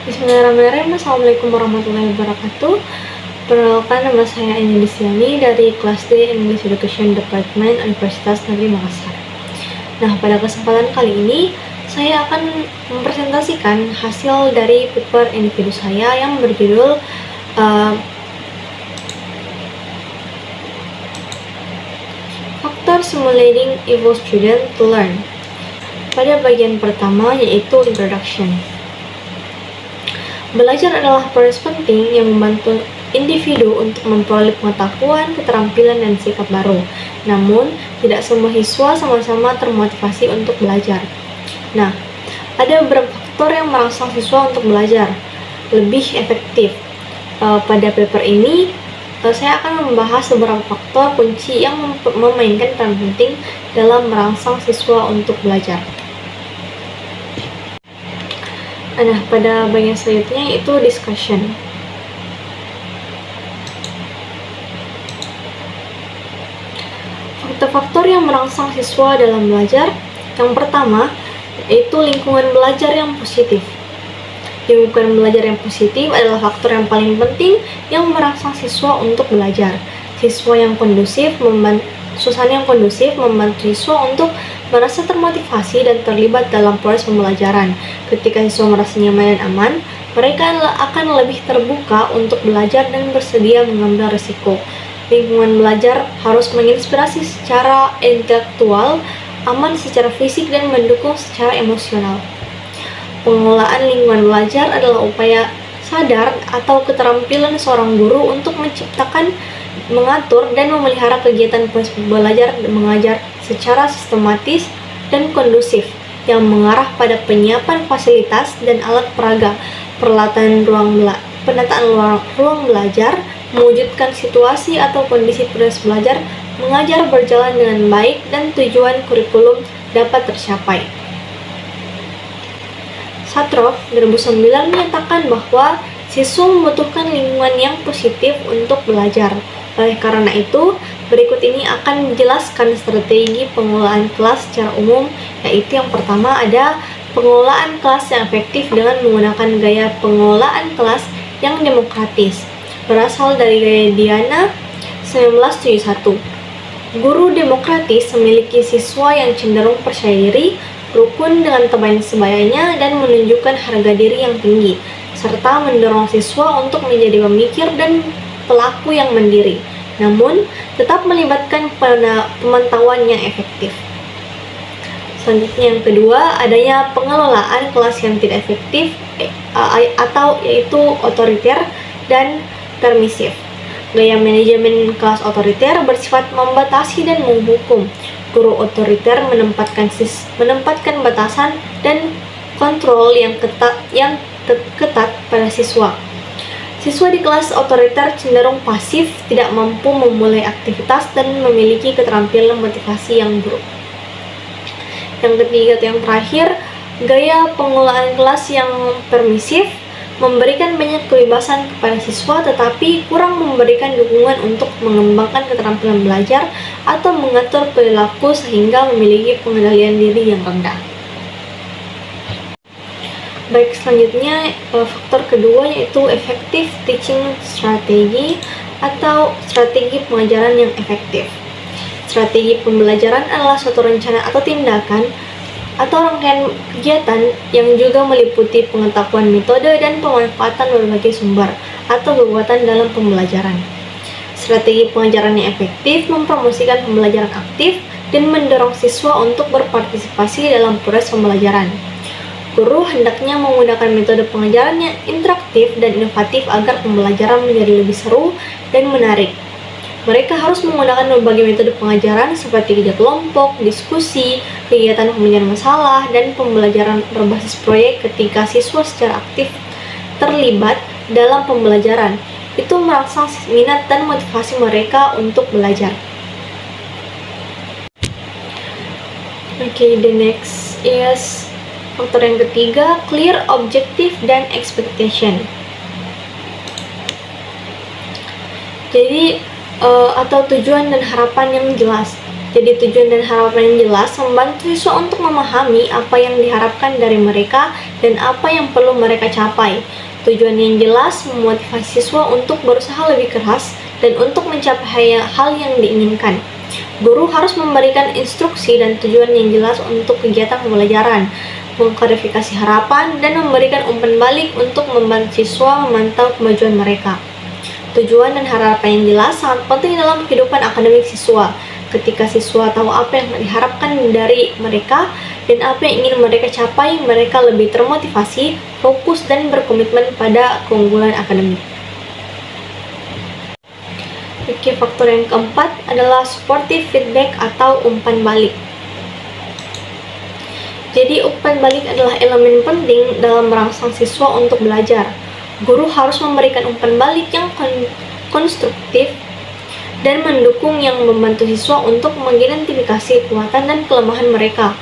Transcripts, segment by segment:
Bismillahirrahmanirrahim. Assalamualaikum warahmatullahi wabarakatuh. Perkenalkan, nama saya Eni Desiani dari kelas D English Education Department Universitas Negeri Makassar. Nah, pada kesempatan kali ini saya akan mempresentasikan hasil dari paper individu saya yang berjudul Factor Simulating Evil Student to Learn. Pada bagian pertama yaitu Introduction. Belajar adalah proses penting yang membantu individu untuk memperoleh pengetahuan, keterampilan, dan sikap baru. Namun, tidak semua siswa sama-sama termotivasi untuk belajar. Nah, ada beberapa faktor yang merangsang siswa untuk belajar lebih efektif. Pada paper ini, saya akan membahas beberapa faktor kunci yang memainkan peran penting dalam merangsang siswa untuk belajar. Nah, pada bagian selanjutnya yaitu discussion. Faktor-faktor yang merangsang siswa dalam belajar, yang pertama yaitu lingkungan belajar yang positif. Lingkungan belajar yang positif adalah faktor yang paling penting yang merangsang siswa untuk belajar. Suasana yang kondusif membantu siswa untuk merasa termotivasi dan terlibat dalam proses pembelajaran. Ketika siswa merasa nyaman dan aman, mereka akan lebih terbuka untuk belajar dan bersedia mengambil risiko. Lingkungan belajar harus menginspirasi secara intelektual, aman secara fisik, dan mendukung secara emosional. Pengelolaan lingkungan belajar adalah upaya sadar atau keterampilan seorang guru untuk menciptakan, mengatur, dan memelihara kegiatan proses belajar dan mengajar secara sistematis dan kondusif yang mengarah pada penyiapan fasilitas dan alat peraga, penataan ruang belajar, mewujudkan situasi atau kondisi proses belajar mengajar berjalan dengan baik dan tujuan kurikulum dapat tercapai. Satroff 2009 menyatakan bahwa siswa membutuhkan lingkungan yang positif untuk belajar. Oleh karena itu, berikut ini akan menjelaskan strategi pengelolaan kelas secara umum, yaitu yang pertama ada pengelolaan kelas yang efektif dengan menggunakan gaya pengelolaan kelas yang demokratis. Berasal dari gaya Diana 1971. Guru demokratis memiliki siswa yang cenderung percaya diri, rukun dengan teman sebayanya, dan menunjukkan harga diri yang tinggi, serta mendorong siswa untuk menjadi pemikir dan pelaku yang mandiri, namun tetap melibatkan pemantauan yang efektif. Selanjutnya yang kedua, adanya pengelolaan kelas yang tidak efektif atau yaitu otoriter dan permisif. Gaya manajemen kelas otoriter bersifat membatasi dan menghukum. Guru otoriter menempatkan batasan dan kontrol yang ketat pada siswa. Siswa di kelas otoriter cenderung pasif, tidak mampu memulai aktivitas, dan memiliki keterampilan motivasi yang buruk. Yang ketiga atau yang terakhir, gaya pengelolaan kelas yang permisif memberikan banyak kebebasan kepada siswa tetapi kurang memberikan dukungan untuk mengembangkan keterampilan belajar atau mengatur perilaku sehingga memiliki pengendalian diri yang rendah. Baik, selanjutnya faktor kedua yaitu effective teaching strategy atau strategi pengajaran yang efektif. Strategi pembelajaran adalah suatu rencana atau tindakan atau rangkaian kegiatan yang juga meliputi pengetahuan metode dan pemanfaatan berbagai sumber atau kekuatan dalam pembelajaran. Strategi pengajaran yang efektif mempromosikan pembelajaran aktif dan mendorong siswa untuk berpartisipasi dalam proses pembelajaran. Guru hendaknya menggunakan metode pengajaran yang interaktif dan inovatif agar pembelajaran menjadi lebih seru dan menarik. Mereka harus menggunakan berbagai metode pengajaran seperti kerja kelompok, diskusi, kegiatan pemecahan masalah, dan pembelajaran berbasis proyek. Ketika siswa secara aktif terlibat dalam pembelajaran, itu merangsang minat dan motivasi mereka untuk belajar. The next is faktor yang ketiga, clear objective dan expectation. Jadi atau tujuan dan harapan yang jelas. Jadi tujuan dan harapan yang jelas membantu siswa untuk memahami apa yang diharapkan dari mereka dan apa yang perlu mereka capai. Tujuan yang jelas memotivasi siswa untuk berusaha lebih keras dan untuk mencapai hal yang diinginkan. Guru harus memberikan instruksi dan tujuan yang jelas untuk kegiatan pembelajaran, mengklarifikasi harapan, dan memberikan umpan balik untuk membantu siswa memantau kemajuan mereka. Tujuan dan harapan yang jelas sangat penting dalam kehidupan akademik siswa. Ketika siswa tahu apa yang diharapkan dari mereka dan apa yang ingin mereka capai, mereka lebih termotivasi, fokus, dan berkomitmen pada keunggulan akademik. Oke, faktor yang keempat adalah supportive feedback atau umpan balik. Jadi, umpan balik adalah elemen penting dalam merangsang siswa untuk belajar. Guru harus memberikan umpan balik yang konstruktif dan mendukung yang membantu siswa untuk mengidentifikasi kekuatan dan kelemahan mereka.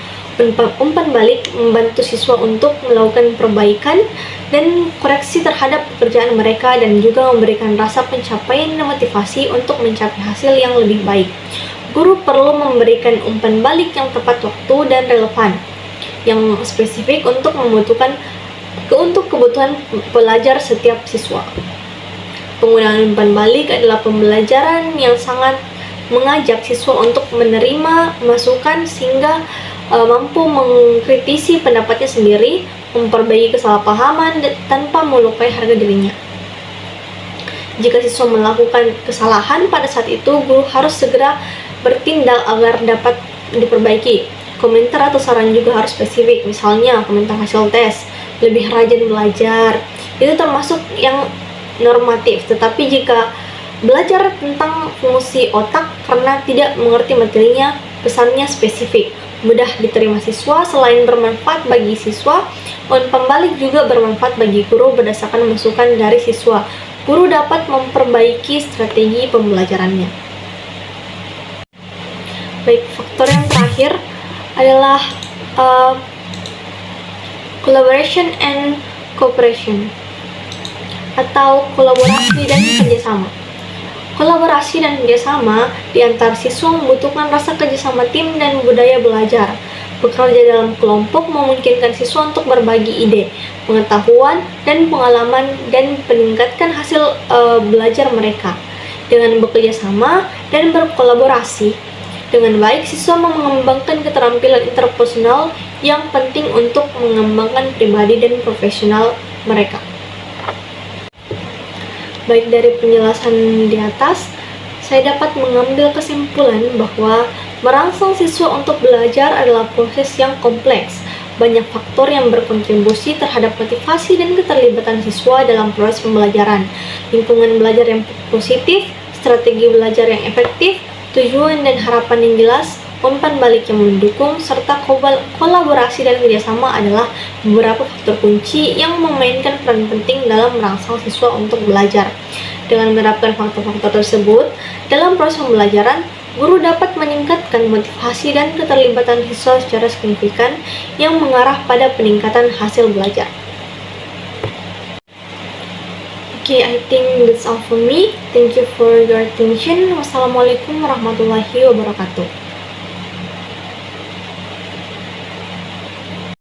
Umpan balik membantu siswa untuk melakukan perbaikan dan koreksi terhadap pekerjaan mereka dan juga memberikan rasa pencapaian dan motivasi untuk mencapai hasil yang lebih baik. Guru perlu memberikan umpan balik yang tepat waktu dan relevan, yang spesifik untuk kebutuhan pelajar setiap siswa. Penggunaan umpan balik adalah pembelajaran yang sangat mengajak siswa untuk menerima masukan sehingga mampu mengkritisi pendapatnya sendiri, memperbaiki kesalahpahaman tanpa melukai harga dirinya. Jika siswa melakukan kesalahan pada saat itu, guru harus segera bertindak agar dapat diperbaiki. Komentar atau saran juga harus spesifik, misalnya komentar hasil tes, lebih rajin belajar, itu termasuk yang normatif. Tetapi jika belajar tentang fungsi otak karena tidak mengerti materinya, pesannya spesifik, mudah diterima siswa. Selain bermanfaat bagi siswa, umpan balik juga bermanfaat bagi guru berdasarkan masukan dari siswa. Guru dapat memperbaiki strategi pembelajarannya. Baik, faktor yang terakhir adalah collaboration and cooperation, atau kolaborasi dan kerjasama. Kolaborasi dan kerjasama di antara siswa membutuhkan rasa kerjasama tim dan budaya belajar. Bekerja dalam kelompok memungkinkan siswa untuk berbagi ide, pengetahuan, dan pengalaman dan meningkatkan hasil belajar mereka. Dengan bekerja sama dan berkolaborasi dengan baik, siswa mengembangkan keterampilan interpersonal yang penting untuk mengembangkan pribadi dan profesional mereka. Baik, dari penjelasan di atas, saya dapat mengambil kesimpulan bahwa merangsang siswa untuk belajar adalah proses yang kompleks. Banyak faktor yang berkontribusi terhadap motivasi dan keterlibatan siswa dalam proses pembelajaran. Lingkungan belajar yang positif, strategi belajar yang efektif, tujuan dan harapan yang jelas, umpan balik yang mendukung, serta kolaborasi dan kerjasama adalah beberapa faktor kunci yang memainkan peran penting dalam merangsang siswa untuk belajar. Dengan menerapkan faktor-faktor tersebut dalam proses pembelajaran, guru dapat meningkatkan motivasi dan keterlibatan siswa secara signifikan yang mengarah pada peningkatan hasil belajar. Okay, I think that's all for me. Thank you for your attention. Wassalamualaikum warahmatullahi wabarakatuh.